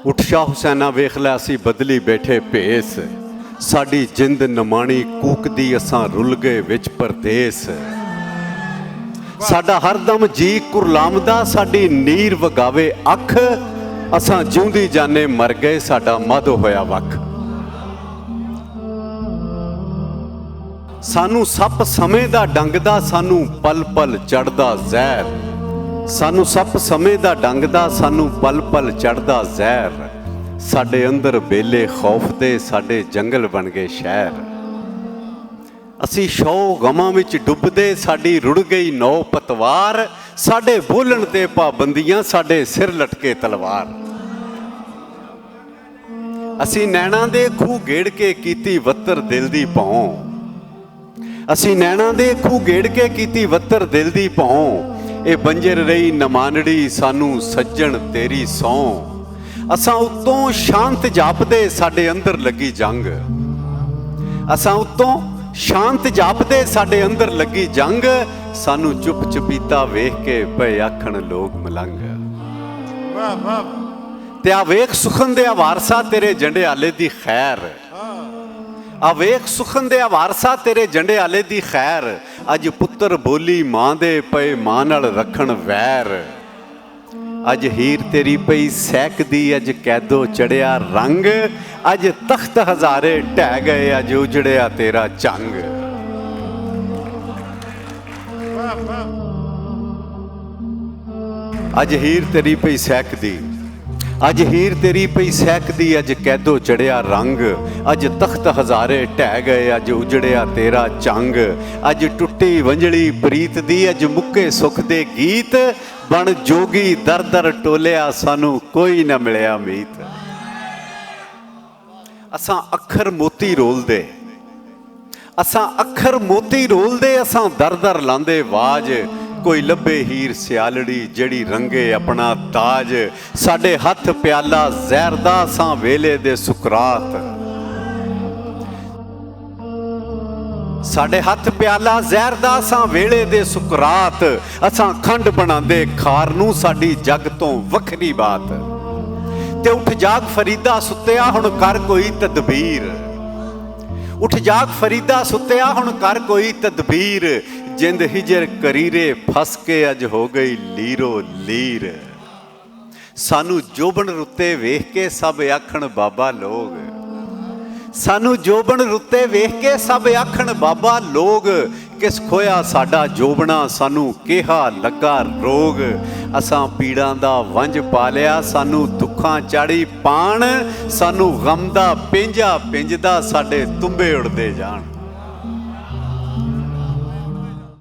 उठ शाह हुसैना वेख लै असी बदली बैठे भेस, साडी जिंद नमाणी कूकदी असां रुल गए विच परदेस। साडा हरदम जी कुरलामदा साडी नीर वगावे अख, असां जिउंदी जाने मर गए साडा मद होया वख। सानू सप समय दा डंगदा सानू पल पल चढ़दा जहर, सानू सप समय दा डंगदा सानू पल पल चढ़दा जहर। साडे अंदर बेले खौफ दे साडे जंगल बन गए शहर। असी शौ गमां विच डुबदे साडी रुड़ गई नौ पतवार, साडे बोलण ते पाबंदियां साडे सिर लटके तलवार। असी नैणा दे खूह गेड़ के कीती वत्तर दिल दी भौं, असी नैणा दे खूह गेड़ के कीती वत्तर दिल दी भौं। ए बंजर रही नमानड़ी सानू सज्जण तेरी सौं, असां उत्तों शांत जापदे साडे अंदर लगी जंग, असां उत्तों शांत जापदे साडे अंदर लगी जंग। सानू चुप चपीता वेख के पे आखण लोग मलंग। ते आ वेख सुखन दे वारसा तेरे जंडे आले दी खैर, आ वेख सुखन दे वारसा तेरे जंडे आले दी खैर। अज पुत्र बोली मां दे पे मां नाल रखण वैर, अज हीर तेरी पई सैकदी अज कैदो चढ़िया रंग। अज तख्त हजारे ढह गए अज उजड़िया तेरा चंग। अज हीर तेरी पई सैकदी, अज हीर तेरी पई सैकदी अज कैदो चढ़िया रंग। अज तख्त हजारे ढह गए अज उजड़िया तेरा चंग। अज टुट्टी वंजली प्रीत दी अज मुक्के सुख दे गीत, बन जोगी दर दर टोलिया सानू कोई ना मिलिया मीत। असां अखर मोती रोलदे, असां अखर मोती रोलदे, असां दर दर लांदे वाज। कोई लभे हीर सियालड़ी जड़ी रंगे अपना ताज, साडे हथ प्याला जहर दा सां वेले दे सुकरात। साडे हथ प्याला जहर दा सां वेले दे सुकरात। असां खंड बनांदे खार नूं साडी जग तो वखरी बात। ते उठ जाग फरीदा सुत्तिया हुण कर कोई तदबीर, उठ जाग फरीदा सुत्तिया हुण कर कोई तदबीर। जिंद हिजर करीरे फस के अज हो गई लीरो लीर। सानू जोबन रुते वेख के सब आखण बाबा लोग, सानू जोबन रुते वेख के सब आखण बाबा लोग। किस खोया साडा जोबना सानू केहा लगा रोग। असां पीड़ां दा वंज पालिया सानू दुखां चाड़ी पाण। सानू गम दा पेंजा पिंजदा साडे तुम्बे उड़दे जाण।